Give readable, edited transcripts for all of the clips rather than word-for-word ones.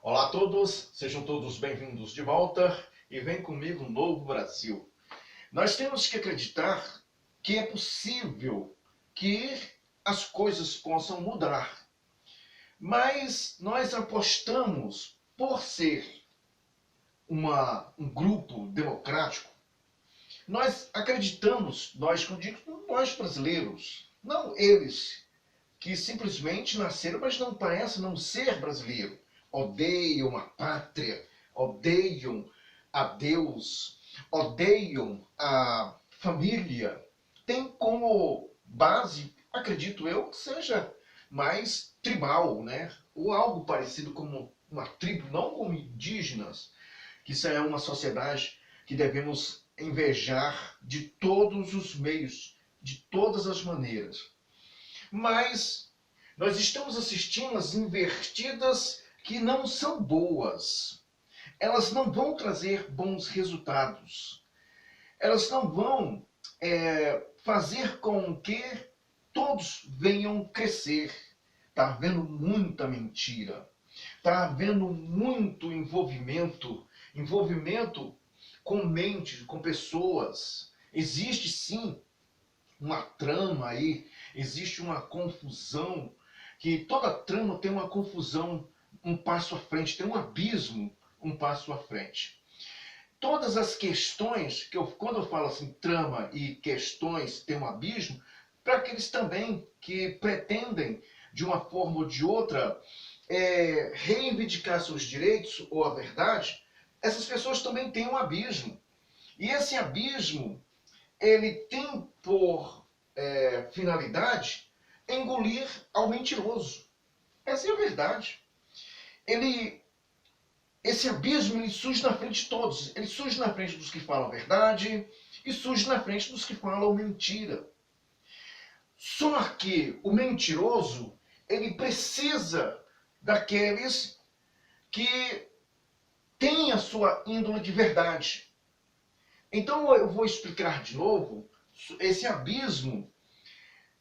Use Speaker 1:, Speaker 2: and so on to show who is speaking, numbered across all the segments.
Speaker 1: Olá a todos, sejam todos bem-vindos de volta e vem comigo um novo Brasil. Nós temos que acreditar que é possível que as coisas possam mudar, mas nós apostamos por ser um grupo democrático, nós acreditamos, nós brasileiros, não eles que simplesmente nasceram, mas não parecem não ser brasileiro. Odeiam a pátria, odeiam a Deus, odeiam a família. Tem como base, acredito eu, que seja mais tribal, né? Ou algo parecido como uma tribo, não como indígenas, que isso é uma sociedade que devemos invejar de todos os meios, de todas as maneiras. Mas nós estamos assistindo às invertidas que não são boas. Elas não vão trazer bons resultados. Elas não vão fazer com que todos venham crescer. Está havendo muita mentira. Está havendo muito envolvimento com mente, com pessoas. Existe sim uma trama aí, existe uma confusão, que toda trama tem uma confusão um passo à frente, tem um abismo um passo à frente. Todas as questões, quando eu falo assim, trama e questões tem um abismo, para aqueles também que pretendem, de uma forma ou de outra, reivindicar seus direitos ou a verdade, essas pessoas também têm um abismo. E esse abismo ele tem por finalidade engolir ao mentiroso. Essa é a verdade. Esse abismo ele surge na frente de todos. Ele surge na frente dos que falam a verdade e surge na frente dos que falam mentira. Só que o mentiroso ele precisa daqueles que têm a sua índole de verdade. Então eu vou explicar de novo esse abismo.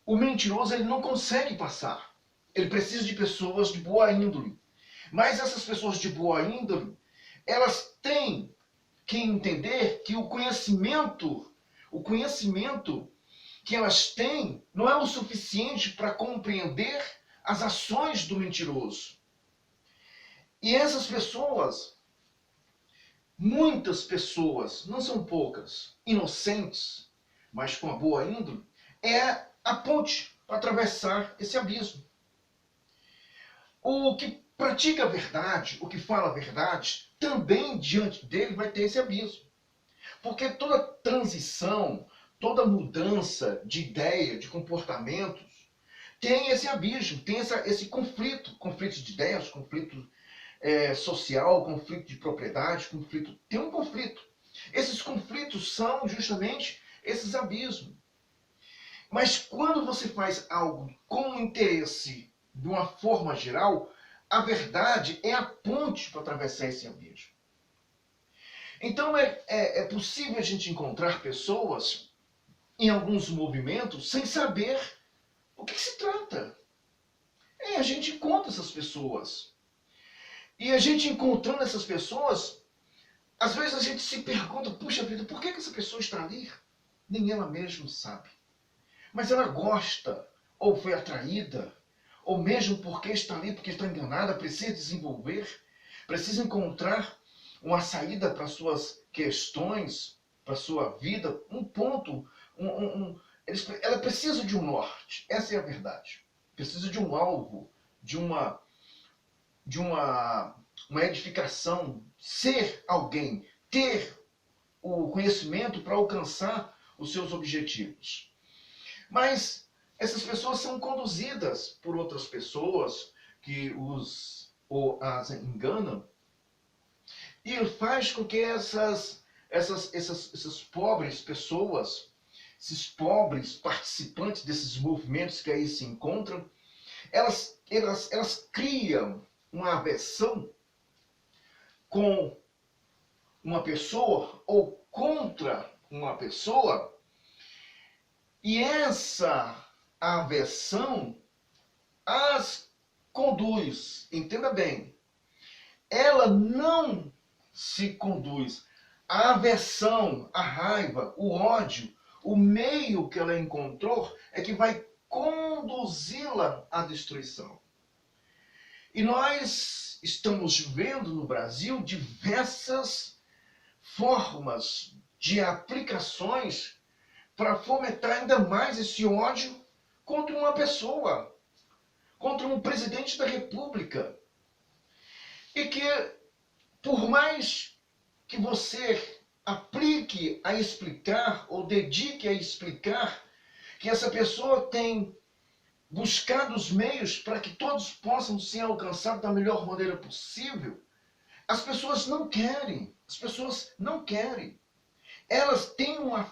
Speaker 1: O mentiroso ele não consegue passar. Ele precisa de pessoas de boa índole. Mas essas pessoas de boa índole, elas têm que entender que o conhecimento que elas têm não é o suficiente para compreender as ações do mentiroso. E essas pessoas, muitas pessoas, não são poucas, inocentes, mas com a boa índole, é a ponte para atravessar esse abismo. O que pratica a verdade, o que fala a verdade, também diante dele vai ter esse abismo. Porque toda transição, toda mudança de ideia, de comportamentos, tem esse abismo, tem esse conflito de ideias, conflito social, conflito de propriedade, tem um conflito. Esses conflitos são justamente esses abismos. Mas quando você faz algo com interesse de uma forma geral, a verdade é a ponte para atravessar esse abismo. Então é possível a gente encontrar pessoas em alguns movimentos sem saber o que se trata. A gente encontra essas pessoas. E a gente encontrando essas pessoas, às vezes a gente se pergunta, puxa vida, por que essa pessoa está ali? Nem ela mesma sabe. Mas ela gosta, ou foi atraída, ou mesmo porque está ali, porque está enganada, precisa desenvolver, precisa encontrar uma saída para suas questões, para sua vida, um ponto, ela precisa de um norte, essa é a verdade. Precisa de um alvo, de uma edificação, ser alguém, ter o conhecimento para alcançar os seus objetivos. Mas essas pessoas são conduzidas por outras pessoas que as enganam e faz com que essas pobres pessoas, esses pobres participantes desses movimentos que aí se encontram, elas criam uma aversão com uma pessoa ou contra uma pessoa. E essa aversão as conduz, entenda bem, é ela não se conduz, a aversão, a raiva, o ódio, o meio que ela encontrou é que vai conduzi-la à destruição. E nós estamos vendo no Brasil diversas formas de aplicações para fomentar ainda mais esse ódio contra uma pessoa, contra um presidente da República. E que, por mais que você aplique a explicar ou dedique a explicar que essa pessoa tem buscado os meios para que todos possam ser alcançados da melhor maneira possível, as pessoas não querem. As pessoas não querem. Elas têm uma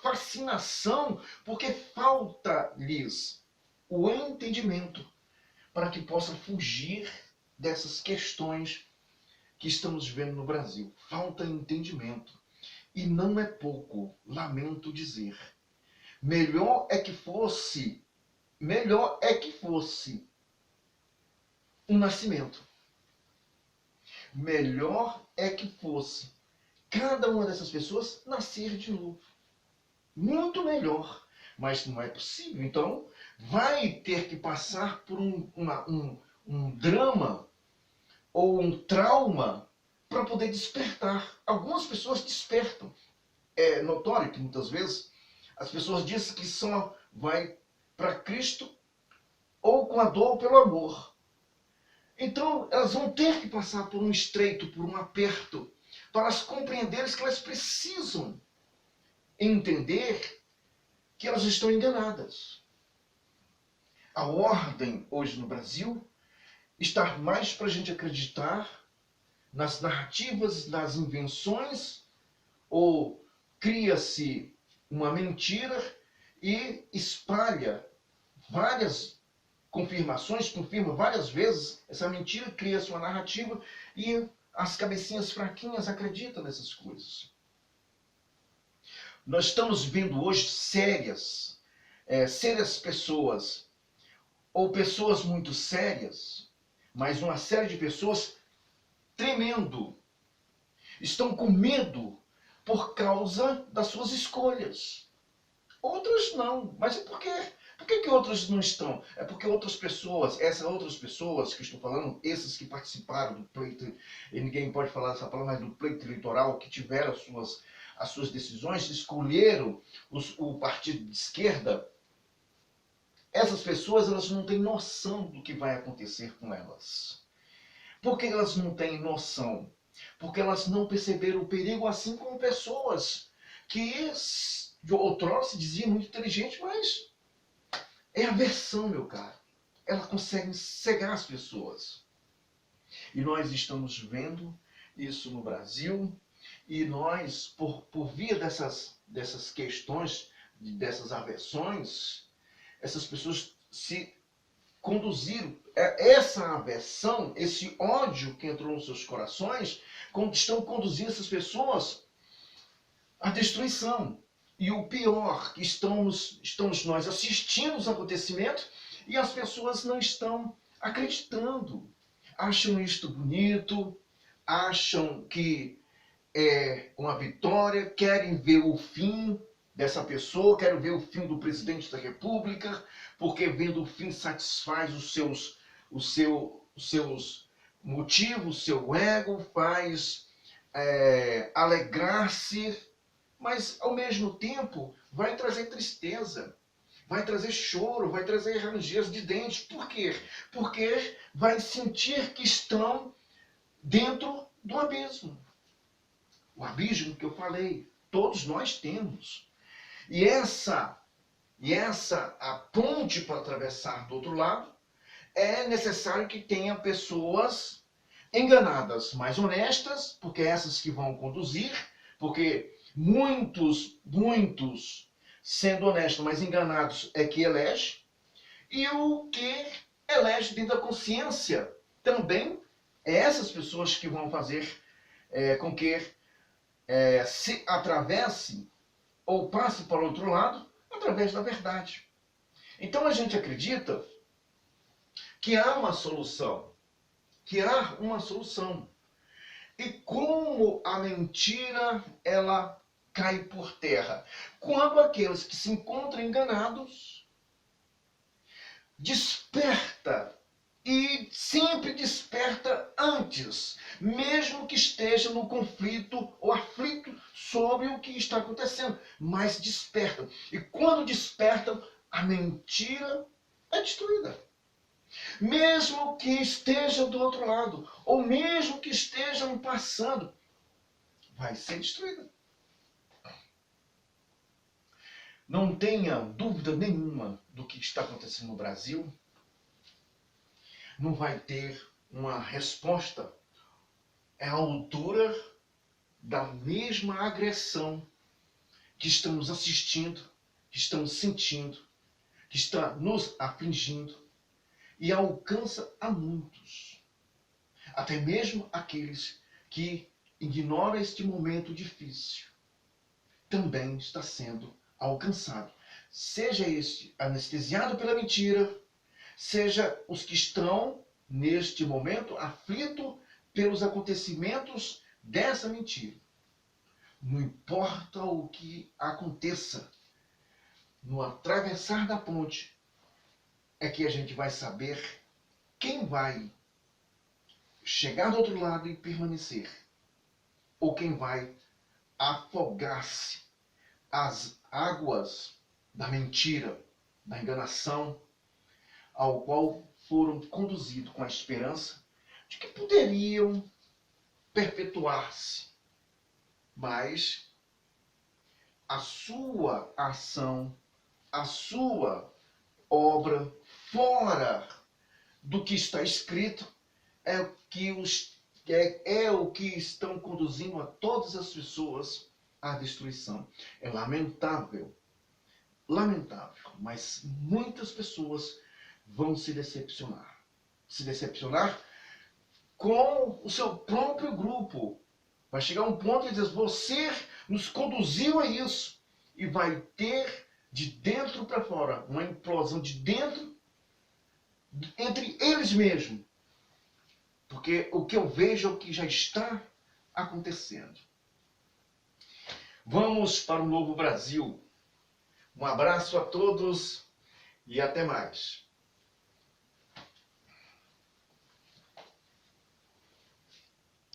Speaker 1: fascinação porque falta-lhes o entendimento para que possa fugir dessas questões que estamos vendo no Brasil. Falta entendimento. E não é pouco, lamento dizer. Melhor é que fosse um nascimento. Melhor é que fosse cada uma dessas pessoas nascer de novo. Muito melhor. Mas não é possível. Então, vai ter que passar por um drama ou um trauma para poder despertar. Algumas pessoas despertam. É notório que muitas vezes as pessoas dizem que só vai para Cristo ou com a dor ou pelo amor. Então, elas vão ter que passar por um estreito, por um aperto, para elas compreenderem que elas precisam entender que elas estão enganadas. A ordem hoje no Brasil está mais para a gente acreditar nas narrativas, nas invenções, ou cria-se uma mentira e espalha várias confirmações, confirma várias vezes essa mentira, cria-se uma narrativa e as cabecinhas fraquinhas acreditam nessas coisas. Nós estamos vendo hoje sérias pessoas, ou pessoas muito sérias, mas uma série de pessoas tremendo. Estão com medo por causa das suas escolhas. Outras não. Mas e por quê? Por que outras não estão? É porque outras pessoas, essas outras pessoas que estou falando, esses que participaram do pleito, e ninguém pode falar dessa palavra, mas do pleito eleitoral, que tiveram as suas decisões, escolheram o partido de esquerda, essas pessoas elas não têm noção do que vai acontecer com elas. Por que elas não têm noção? Porque elas não perceberam o perigo, assim como pessoas que de outrora se diziam muito inteligentes, mas é aversão, meu caro. Ela consegue cegar as pessoas. E nós estamos vendo isso no Brasil, e nós, por via dessas questões, dessas aversões, essas pessoas se conduziram, essa aversão, esse ódio que entrou nos seus corações, estão conduzindo essas pessoas à destruição. E o pior, que estamos nós assistindo os acontecimentos e as pessoas não estão acreditando. Acham isto bonito, acham que é uma vitória, querem ver o fim dessa pessoa, querem ver o fim do presidente da República, porque vendo o fim satisfaz os seus motivos, o seu ego, faz alegrar-se, mas ao mesmo tempo vai trazer tristeza, vai trazer choro, vai trazer rangers de dentes. Por quê? Porque vai sentir que estão dentro do abismo. O abismo que eu falei, todos nós temos. E essa a ponte para atravessar do outro lado, é necessário que tenha pessoas enganadas, mas honestas, porque essas que vão conduzir, porque muitos sendo honestos, mas enganados é que elege, e o que elege dentro da consciência também é essas pessoas que vão fazer com que se atravesse ou passe para o outro lado através da verdade. Então a gente acredita que há uma solução, E como a mentira, ela cai por terra? Quando aqueles que se encontram enganados desperta, e sempre desperta antes, mesmo que esteja no conflito ou aflito sobre o que está acontecendo, mas despertam. E quando despertam, a mentira é destruída. Mesmo que esteja do outro lado, ou mesmo que estejam passando, vai ser destruída. Não tenha dúvida nenhuma do que está acontecendo no Brasil. Não vai ter uma resposta à altura da mesma agressão que estamos assistindo, que estamos sentindo, que está nos afligindo e alcança a muitos, até mesmo aqueles que ignoram este momento difícil, também está sendo alcançado. Seja este anestesiado pela mentira, seja os que estão neste momento aflitos pelos acontecimentos dessa mentira. Não importa o que aconteça, no atravessar da ponte é que a gente vai saber quem vai chegar do outro lado e permanecer, ou quem vai afogar-se às águas da mentira, da enganação, ao qual foram conduzidos com a esperança de que poderiam perpetuar-se, mas a sua ação, a sua obra fora do que está escrito é o que estão conduzindo a todas as pessoas à destruição. É lamentável, lamentável, mas muitas pessoas vão se decepcionar. Se decepcionar com o seu próprio grupo. Vai chegar um ponto e dizer, você nos conduziu a isso. E vai ter de dentro para fora uma implosão de dentro, entre eles mesmos. Porque o que eu vejo é o que já está acontecendo. Vamos para o novo Brasil. Um abraço a todos e até mais.